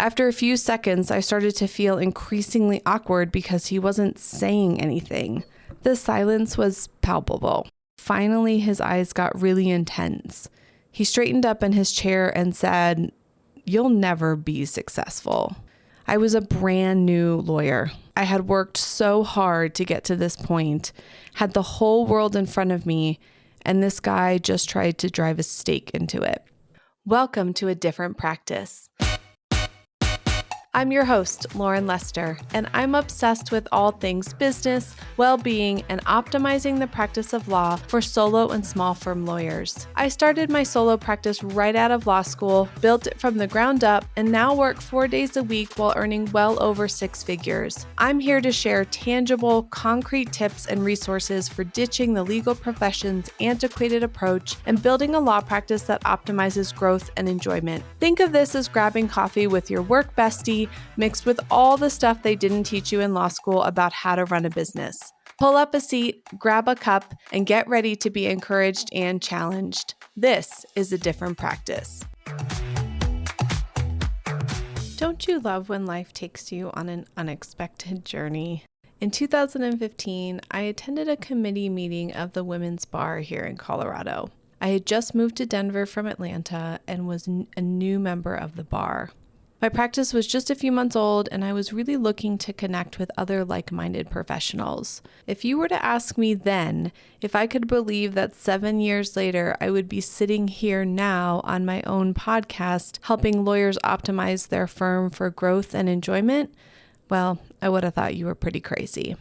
After a few seconds, I started to feel increasingly awkward because he wasn't saying anything. The silence was palpable. Finally, his eyes got really intense. He straightened up in his chair and said, "You'll never be successful." I was a brand new lawyer. I had worked so hard to get to this point, had the whole world in front of me, and this guy just tried to drive a stake into it. Welcome to A Different Practice. I'm your host, Lauren Lester, and I'm obsessed with all things business, well-being, and optimizing the practice of law for solo and small firm lawyers. I started my solo practice right out of law school, built it from the ground up, and now work 4 days a week while earning well over 6 figures. I'm here to share tangible, concrete tips and resources for ditching the legal profession's antiquated approach and building a law practice that optimizes growth and enjoyment. Think of this as grabbing coffee with your work bestie, mixed with all the stuff they didn't teach you in law school about how to run a business. Pull up a seat, grab a cup, and get ready to be encouraged and challenged. This is A Different Practice. Don't you love when life takes you on an unexpected journey? In 2015, I attended a committee meeting of the Women's Bar here in Colorado. I had just moved to Denver from Atlanta and was a new member of the bar. My practice was just a few months old, and I was really looking to connect with other like-minded professionals. If you were to ask me then if I could believe that 7 years later I would be sitting here now on my own podcast helping lawyers optimize their firm for growth and enjoyment, well, I would have thought you were pretty crazy.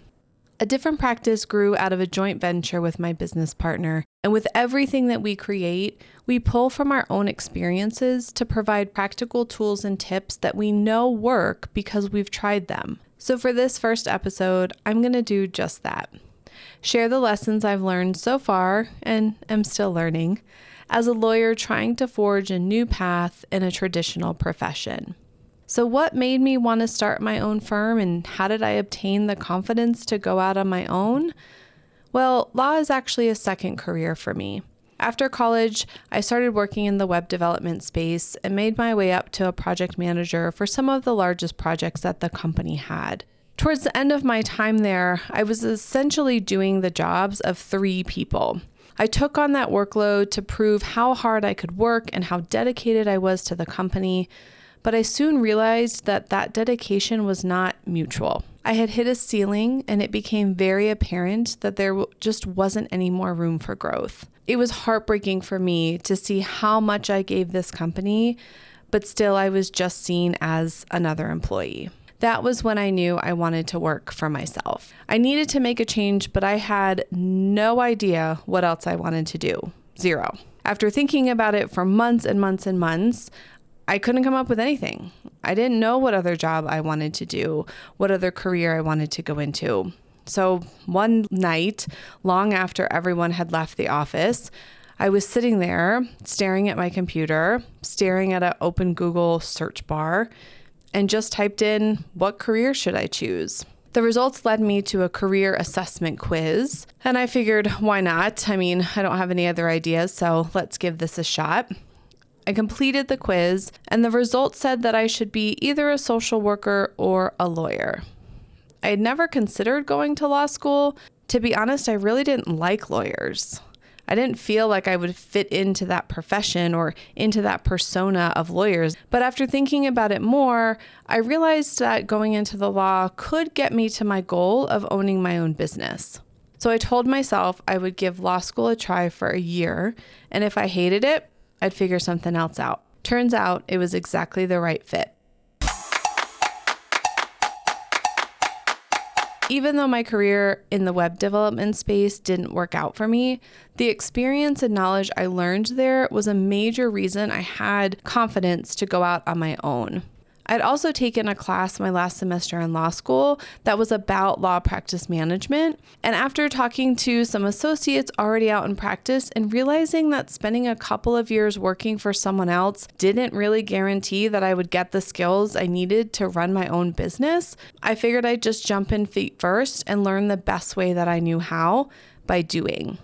A Different Practice grew out of a joint venture with my business partner, and with everything that we create, we pull from our own experiences to provide practical tools and tips that we know work because we've tried them. So for this first episode, I'm going to do just that. Share the lessons I've learned so far, and am still learning, as a lawyer trying to forge a new path in a traditional profession. So what made me want to start my own firm, and how did I obtain the confidence to go out on my own? Well, law is actually a second career for me. After college, I started working in the web development space and made my way up to a project manager for some of the largest projects that the company had. Towards the end of my time there, I was essentially doing the jobs of 3 people. I took on that workload to prove how hard I could work and how dedicated I was to the company. But I soon realized that that dedication was not mutual. I had hit a ceiling, and it became very apparent that there just wasn't any more room for growth. It was heartbreaking for me to see how much I gave this company, but still I was just seen as another employee. That was when I knew I wanted to work for myself. I needed to make a change, but I had no idea what else I wanted to do. Zero. After thinking about it for months and months and months, I couldn't come up with anything. I didn't know what other job I wanted to do, what other career I wanted to go into. So one night, long after everyone had left the office, I was sitting there staring at my computer, staring at an open Google search bar, and just typed in, what career should I choose? The results led me to a career assessment quiz, and I figured, why not? I mean, I don't have any other ideas, so let's give this a shot. I completed the quiz, and the results said that I should be either a social worker or a lawyer. I had never considered going to law school. To be honest, I really didn't like lawyers. I didn't feel like I would fit into that profession or into that persona of lawyers. But after thinking about it more, I realized that going into the law could get me to my goal of owning my own business. So I told myself I would give law school a try for a year, and if I hated it, I'd figure something else out. Turns out it was exactly the right fit. Even though my career in the web development space didn't work out for me, the experience and knowledge I learned there was a major reason I had confidence to go out on my own. I'd also taken a class my last semester in law school that was about law practice management. And after talking to some associates already out in practice and realizing that spending a couple of years working for someone else didn't really guarantee that I would get the skills I needed to run my own business, I figured I'd just jump in feet first and learn the best way that I knew how, by doing.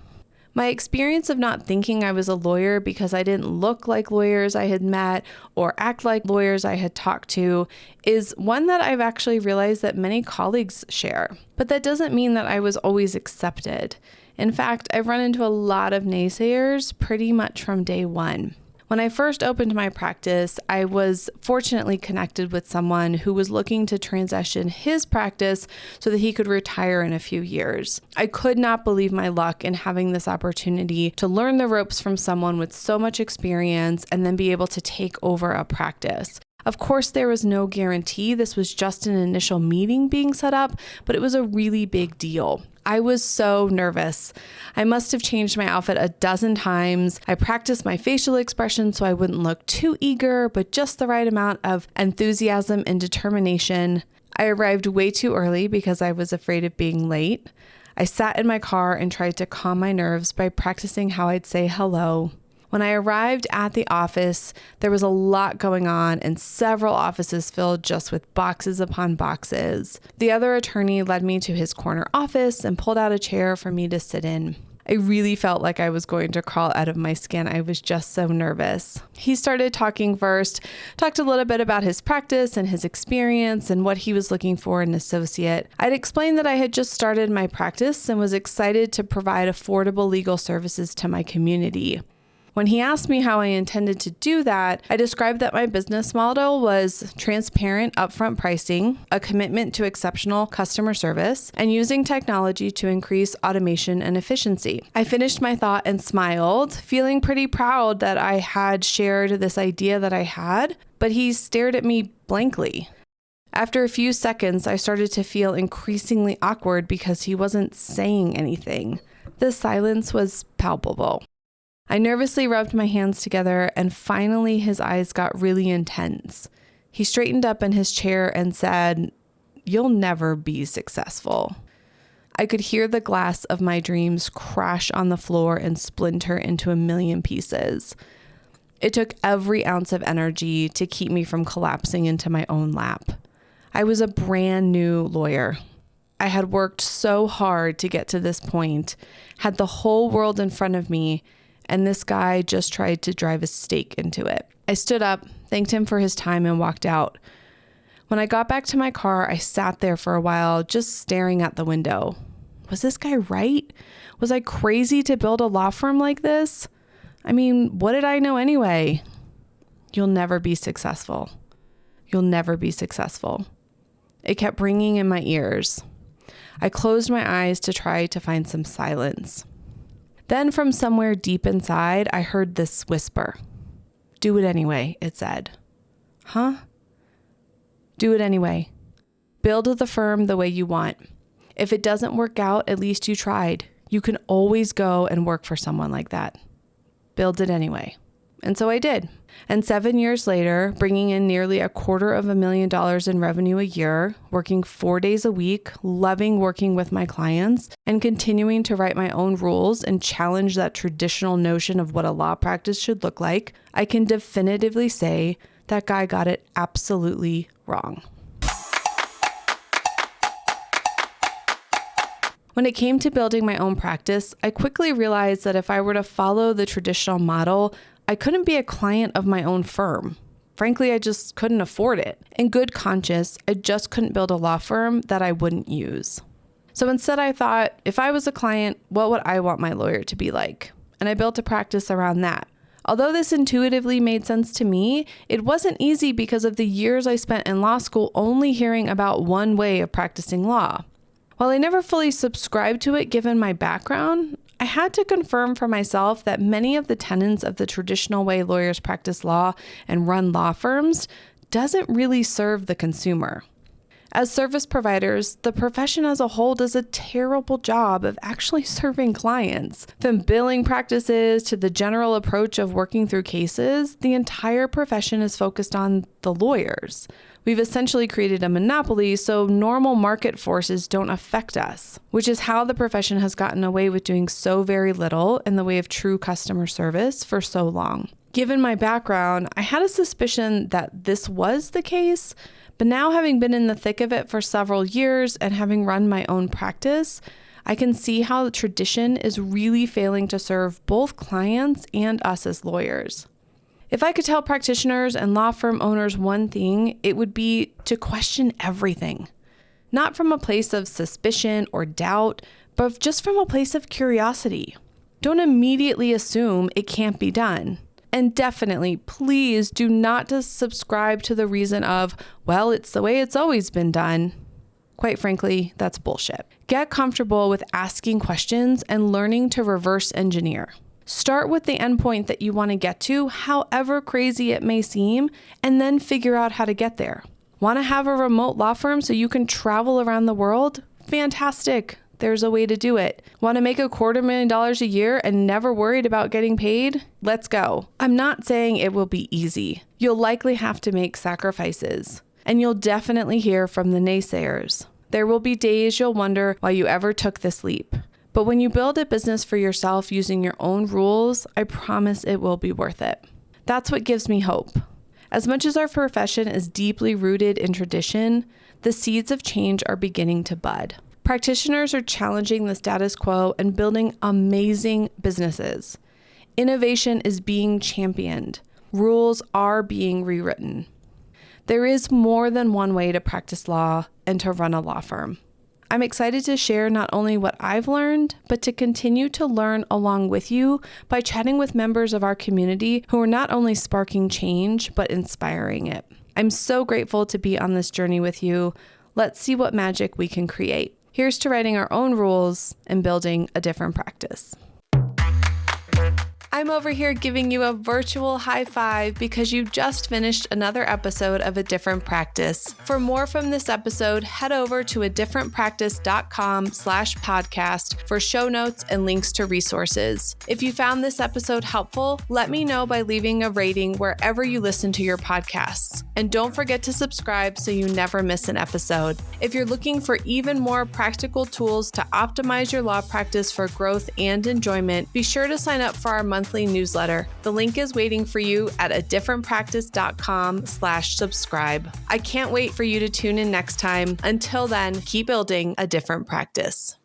My experience of not thinking I was a lawyer because I didn't look like lawyers I had met or act like lawyers I had talked to is one that I've actually realized that many colleagues share. But that doesn't mean that I was always accepted. In fact, I've run into a lot of naysayers pretty much from day one. When I first opened my practice, I was fortunately connected with someone who was looking to transition his practice so that he could retire in a few years. I could not believe my luck in having this opportunity to learn the ropes from someone with so much experience and then be able to take over a practice. Of course, there was no guarantee. This was just an initial meeting being set up, but it was a really big deal. I was so nervous. I must have changed my outfit a dozen times. I practiced my facial expression so I wouldn't look too eager, but just the right amount of enthusiasm and determination. I arrived way too early because I was afraid of being late. I sat in my car and tried to calm my nerves by practicing how I'd say hello. When I arrived at the office, there was a lot going on and several offices filled just with boxes upon boxes. The other attorney led me to his corner office and pulled out a chair for me to sit in. I really felt like I was going to crawl out of my skin. I was just so nervous. He started talking first, talked a little bit about his practice and his experience and what he was looking for in an associate. I'd explained that I had just started my practice and was excited to provide affordable legal services to my community. When he asked me how I intended to do that, I described that my business model was transparent upfront pricing, a commitment to exceptional customer service, and using technology to increase automation and efficiency. I finished my thought and smiled, feeling pretty proud that I had shared this idea that I had, but he stared at me blankly. After a few seconds, I started to feel increasingly awkward because he wasn't saying anything. The silence was palpable. I nervously rubbed my hands together and finally his eyes got really intense. He straightened up in his chair and said, "You'll never be successful." I could hear the glass of my dreams crash on the floor and splinter into a million pieces. It took every ounce of energy to keep me from collapsing into my own lap. I was a brand new lawyer. I had worked so hard to get to this point, had the whole world in front of me, and this guy just tried to drive a stake into it. I stood up, thanked him for his time, and walked out. When I got back to my car, I sat there for a while, just staring at the window. Was this guy right? Was I crazy to build a law firm like this? I mean, what did I know anyway? You'll never be successful. You'll never be successful. It kept ringing in my ears. I closed my eyes to try to find some silence. Then from somewhere deep inside, I heard this whisper. "Do it anyway," it said. Huh? Do it anyway. Build the firm the way you want. If it doesn't work out, at least you tried. You can always go and work for someone like that. Build it anyway. And so I did. And 7 years later, bringing in nearly $250,000 in revenue a year, working 4 days a week, loving working with my clients, and continuing to write my own rules and challenge that traditional notion of what a law practice should look like, I can definitively say that guy got it absolutely wrong. When it came to building my own practice, I quickly realized that if I were to follow the traditional model, I couldn't be a client of my own firm. Frankly, I just couldn't afford it. In good conscience, I just couldn't build a law firm that I wouldn't use. So instead I thought, if I was a client, what would I want my lawyer to be like? And I built a practice around that. Although this intuitively made sense to me, it wasn't easy because of the years I spent in law school only hearing about one way of practicing law. While I never fully subscribed to it given my background, I had to confirm for myself that many of the tenets of the traditional way lawyers practice law and run law firms doesn't really serve the consumer. As service providers, the profession as a whole does a terrible job of actually serving clients. From billing practices to the general approach of working through cases, the entire profession is focused on the lawyers. We've essentially created a monopoly, so normal market forces don't affect us, which is how the profession has gotten away with doing so very little in the way of true customer service for so long. Given my background, I had a suspicion that this was the case, but now having been in the thick of it for several years and having run my own practice, I can see how the tradition is really failing to serve both clients and us as lawyers. If I could tell practitioners and law firm owners one thing, it would be to question everything. Not from a place of suspicion or doubt, but just from a place of curiosity. Don't immediately assume it can't be done. And definitely, please do not subscribe to the reason of, well, it's the way it's always been done. Quite frankly, that's bullshit. Get comfortable with asking questions and learning to reverse engineer. Start with the endpoint that you want to get to, however crazy it may seem, and then figure out how to get there. Want to have a remote law firm so you can travel around the world? Fantastic. There's a way to do it. Want to make $250,000 a year and never worried about getting paid? Let's go. I'm not saying it will be easy. You'll likely have to make sacrifices, and you'll definitely hear from the naysayers. There will be days you'll wonder why you ever took this leap. But when you build a business for yourself using your own rules, I promise it will be worth it. That's what gives me hope. As much as our profession is deeply rooted in tradition, the seeds of change are beginning to bud. Practitioners are challenging the status quo and building amazing businesses. Innovation is being championed. Rules are being rewritten. There is more than one way to practice law and to run a law firm. I'm excited to share not only what I've learned, but to continue to learn along with you by chatting with members of our community who are not only sparking change, but inspiring it. I'm so grateful to be on this journey with you. Let's see what magic we can create. Here's to writing our own rules and building a different practice. I'm over here giving you a virtual high five because you just finished another episode of A Different Practice. For more from this episode, head over to adifferentpractice.com/podcast for show notes and links to resources. If you found this episode helpful, let me know by leaving a rating wherever you listen to your podcasts. And don't forget to subscribe so you never miss an episode. If you're looking for even more practical tools to optimize your law practice for growth and enjoyment, be sure to sign up for our monthly newsletter. The link is waiting for you at adifferentpractice.com/subscribe. I can't wait for you to tune in next time. Until then, keep building a different practice.